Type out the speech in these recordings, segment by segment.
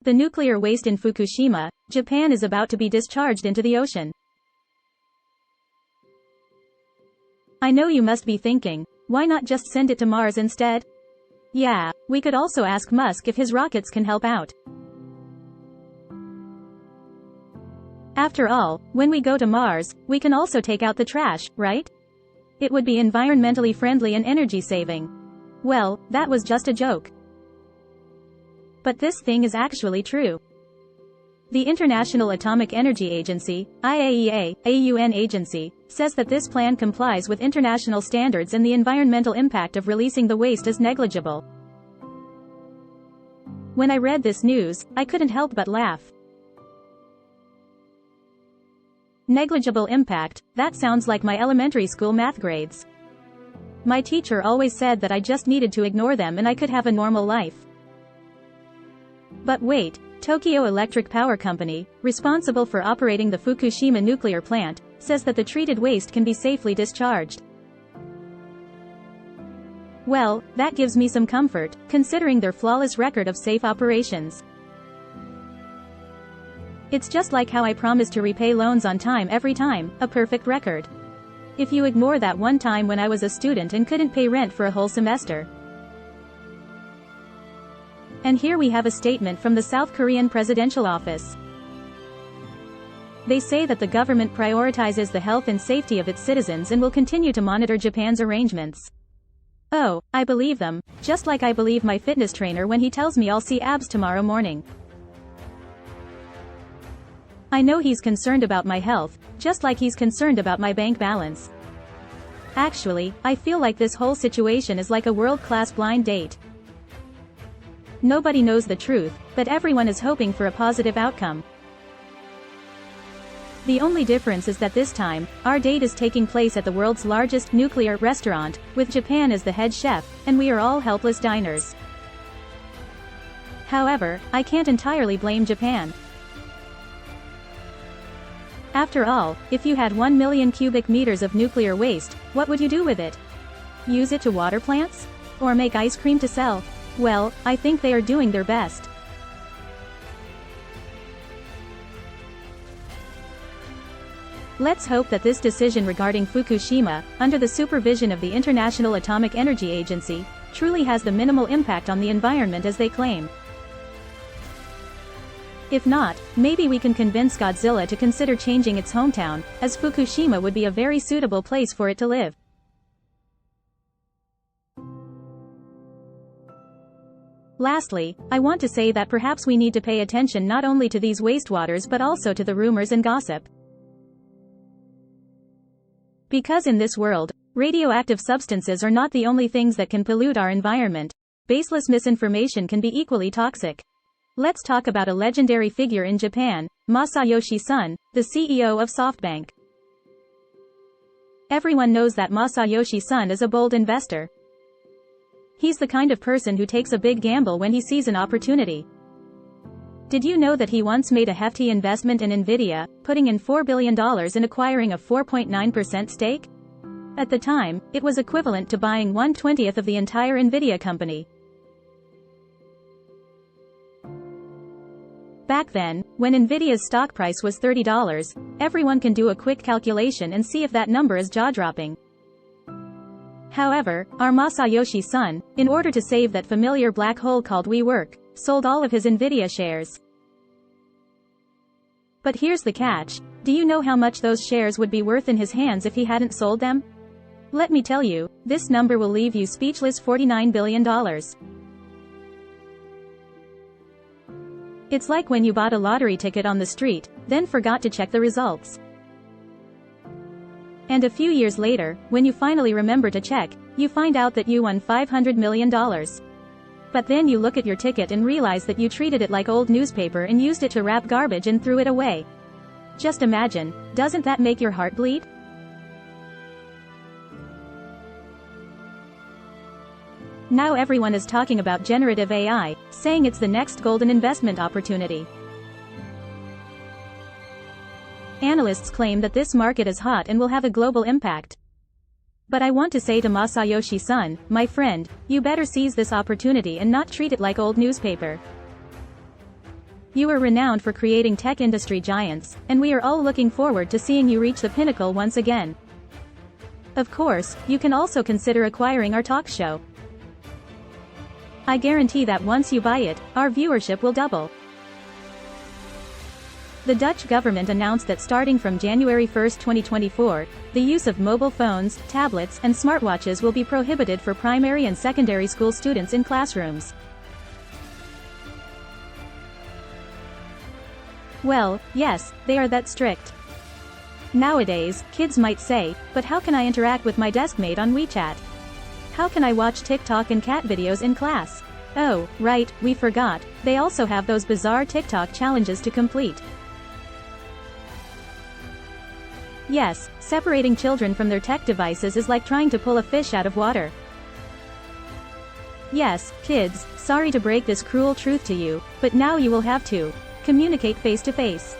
The nuclear waste in Fukushima, Japan is about to be discharged into the ocean. I know you must be thinking, why not just send it to Mars instead? Yeah, we could also ask Musk if his rockets can help out. After all, when we go to Mars, we can also take out the trash, right? It would be environmentally friendly and energy saving. Well, that was just a joke. But this thing is actually true. The International Atomic Energy Agency, IAEA, a UN agency, says that this plan complies with international standards and the environmental impact of releasing the waste is negligible. When I read this news, I couldn't help but laugh. Negligible impact, that sounds like my elementary school math grades. My teacher always said that I just needed to ignore them and I could have a normal life. But wait, Tokyo Electric Power Company, responsible for operating the Fukushima nuclear plant, says that the treated waste can be safely discharged. Well, that gives me some comfort, considering their flawless record of safe operations. It's just like how I promised to repay loans on time every time, a perfect record. If you ignore that one time when I was a student and couldn't pay rent for a whole semester. And here we have a statement from the South Korean presidential office. They say that the government prioritizes the health and safety of its citizens and will continue to monitor Japan's arrangements. Oh, I believe them, just like I believe my fitness trainer when he tells me I'll see abs tomorrow morning. I know he's concerned about my health, just like he's concerned about my bank balance. Actually, I feel like this whole situation is like a world-class blind date. Nobody knows the truth, but everyone is hoping for a positive outcome. The only difference is that this time, our date is taking place at the world's largest nuclear restaurant, with Japan as the head chef, and we are all helpless diners. However, I can't entirely blame Japan. After all, if you had 1 million cubic meters of nuclear waste, what would you do with it? Use it to water plants? Or make ice cream to sell? Well, I think they are doing their best. Let's hope that this decision regarding Fukushima, under the supervision of the International Atomic Energy Agency, truly has the minimal impact on the environment as they claim. If not, maybe we can convince Godzilla to consider changing its hometown, as Fukushima would be a very suitable place for it to live. Lastly, I want to say that perhaps we need to pay attention not only to these wastewaters but also to the rumors and gossip. Because in this world, radioactive substances are not the only things that can pollute our environment. Baseless misinformation can be equally toxic. Let's talk about a legendary figure in Japan, Masayoshi Son, the CEO of SoftBank. Everyone knows that Masayoshi Son is a bold investor. He's the kind of person who takes a big gamble when he sees an opportunity. Did you know that he once made a hefty investment in Nvidia, putting in $4 billion in acquiring a 4.9% stake? At the time, it was equivalent to buying 1/20th of the entire Nvidia company. Back then, when Nvidia's stock price was $30, everyone can do a quick calculation and see if that number is jaw-dropping. However, our Masayoshi Son, in order to save that familiar black hole called WeWork, sold all of his Nvidia shares. But here's the catch. Do you know how much those shares would be worth in his hands if he hadn't sold them? Let me tell you, this number will leave you speechless: $49 billion. It's like when you bought a lottery ticket on the street, then forgot to check the results. And a few years later, when you finally remember to check, you find out that you won $500 million. But then you look at your ticket and realize that you treated it like old newspaper and used it to wrap garbage and threw it away. Just imagine, doesn't that make your heart bleed? Now everyone is talking about generative AI, saying it's the next golden investment opportunity. Analysts claim that this market is hot and will have a global impact. But I want to say to Masayoshi Son, my friend, you better seize this opportunity and not treat it like old newspaper. You are renowned for creating tech industry giants, and we are all looking forward to seeing you reach the pinnacle once again. Of course, you can also consider acquiring our talk show. I guarantee that once you buy it, our viewership will double. The Dutch government announced that starting from January 1, 2024, the use of mobile phones, tablets, and smartwatches will be prohibited for primary and secondary school students in classrooms. Well, yes, they are that strict. Nowadays, kids might say, but how can I interact with my deskmate on WeChat? How can I watch TikTok and cat videos in class? Oh, right, we forgot, they also have those bizarre TikTok challenges to complete. Yes, separating children from their tech devices is like trying to pull a fish out of water. Yes, kids, sorry to break this cruel truth to you, but now you will have to communicate face to face.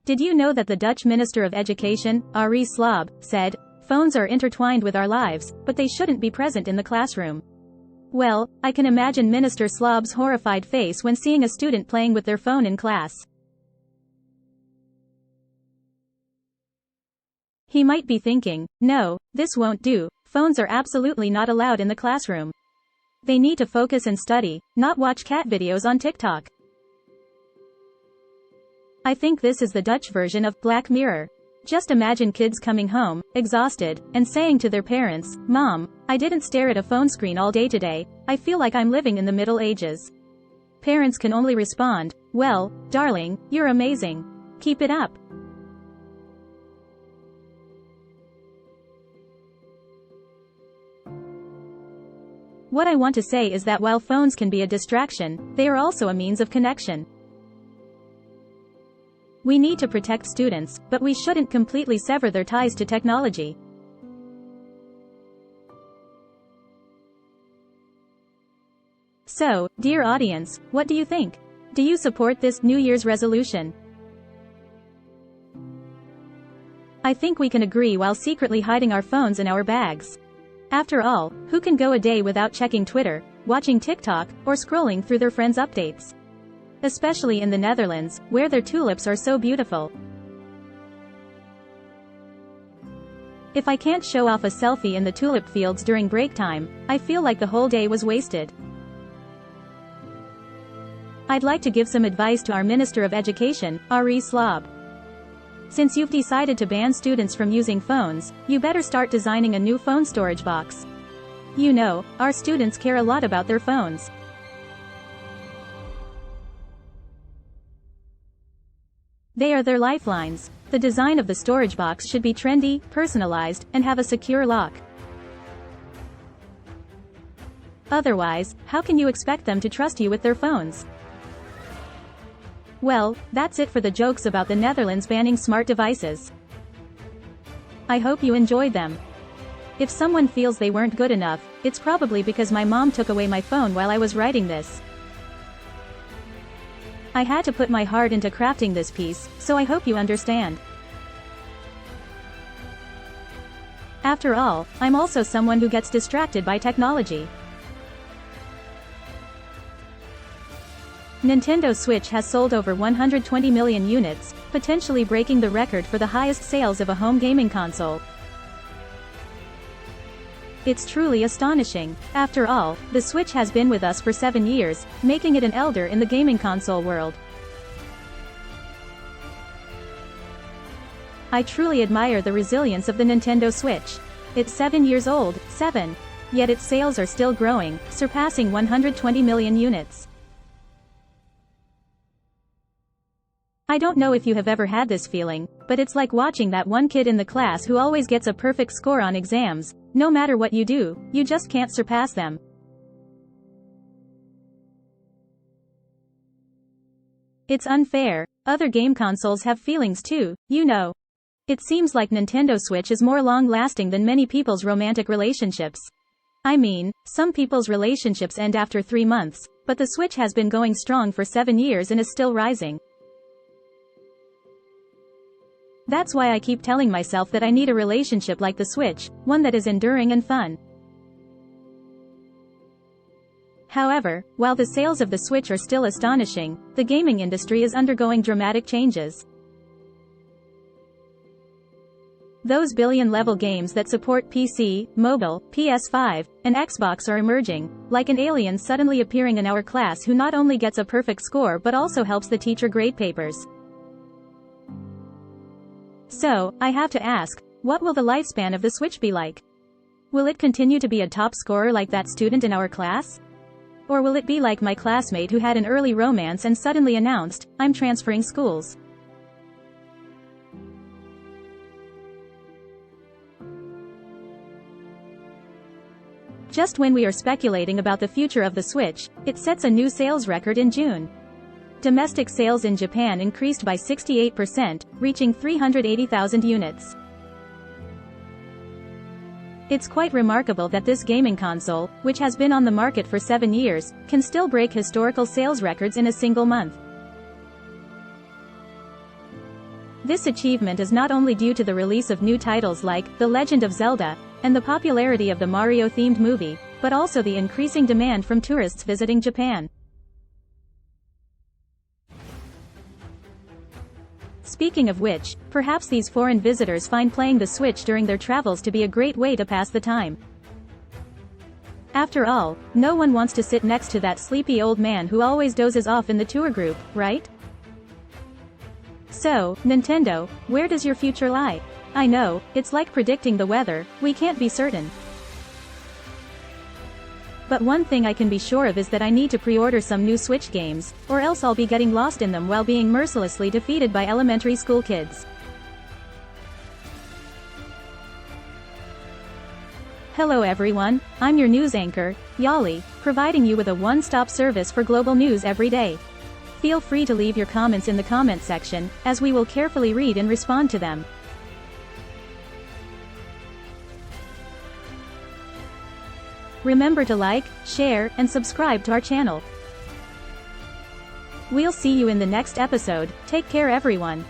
Did you know that the Dutch Minister of Education, Arie Slob, said, "Phones are intertwined with our lives, but they shouldn't be present in the classroom"? Well, I can imagine Minister Slob's horrified face when seeing a student playing with their phone in class. He might be thinking, no, this won't do, phones are absolutely not allowed in the classroom. They need to focus and study, not watch cat videos on TikTok. I think this is the Dutch version of Black Mirror. Just imagine kids coming home, exhausted, and saying to their parents, "Mom, I didn't stare at a phone screen all day today, I feel like I'm living in the Middle Ages." Parents can only respond, "Well, darling, you're amazing. Keep it up." What I want to say is that while phones can be a distraction, they are also a means of connection. We need to protect students, but we shouldn't completely sever their ties to technology. So, dear audience, what do you think? Do you support this New Year's resolution? I think we can agree while secretly hiding our phones in our bags. After all, who can go a day without checking Twitter, watching TikTok, or scrolling through their friends' updates? Especially in the Netherlands, where their tulips are so beautiful. If I can't show off a selfie in the tulip fields during break time, I feel like the whole day was wasted. I'd like to give some advice to our Minister of Education, Arie Slob. Since you've decided to ban students from using phones, you better start designing a new phone storage box. You know, our students care a lot about their phones. They are their lifelines. The design of the storage box should be trendy, personalized, and have a secure lock. Otherwise, how can you expect them to trust you with their phones? Well, that's it for the jokes about the Netherlands banning smart devices. I hope you enjoyed them. If someone feels they weren't good enough, it's probably because my mom took away my phone while I was writing this. I had to put my heart into crafting this piece, so I hope you understand. After all, I'm also someone who gets distracted by technology. Nintendo Switch has sold over 120 million units, potentially breaking the record for the highest sales of a home gaming console. It's truly astonishing. After all, the Switch has been with us for 7 years, making it an elder in the gaming console world. I truly admire the resilience of the Nintendo Switch. It's 7 years old, 7. Yet its sales are still growing, surpassing 120 million units. I don't know if you have ever had this feeling, but it's like watching that one kid in the class who always gets a perfect score on exams. No matter what you do, you just can't surpass them. It's unfair. Other game consoles have feelings too, you know. It seems like Nintendo Switch is more long-lasting than many people's romantic relationships. I mean, some people's relationships end after 3 months, but the Switch has been going strong for 7 years and is still rising. That's why I keep telling myself that I need a relationship like the Switch, one that is enduring and fun. However, while the sales of the Switch are still astonishing, the gaming industry is undergoing dramatic changes. Those billion-level games that support PC, mobile, PS5, and Xbox are emerging, like an alien suddenly appearing in our class who not only gets a perfect score but also helps the teacher grade papers. So, I have to ask, what will the lifespan of the Switch be like? Will it continue to be a top scorer like that student in our class? Or will it be like my classmate who had an early romance and suddenly announced, "I'm transferring schools"? Just when we are speculating about the future of the Switch, it sets a new sales record in June. Domestic sales in Japan increased by 68%, reaching 380,000 units. It's quite remarkable that this gaming console, which has been on the market for 7 years, can still break historical sales records in a single month. This achievement is not only due to the release of new titles like The Legend of Zelda and the popularity of the Mario-themed movie, but also the increasing demand from tourists visiting Japan. Speaking of which, perhaps these foreign visitors find playing the Switch during their travels to be a great way to pass the time. After all, no one wants to sit next to that sleepy old man who always dozes off in the tour group, right? So, Nintendo, where does your future lie? I know, it's like predicting the weather, we can't be certain. But one thing I can be sure of is that I need to pre-order some new Switch games, or else I'll be getting lost in them while being mercilessly defeated by elementary school kids. Hello everyone, I'm your news anchor, Yali, providing you with a one-stop service for global news every day. Feel free to leave your comments in the comment section, as we will carefully read and respond to them. Remember to like, share, and subscribe to our channel. We'll see you in the next episode. Take care everyone.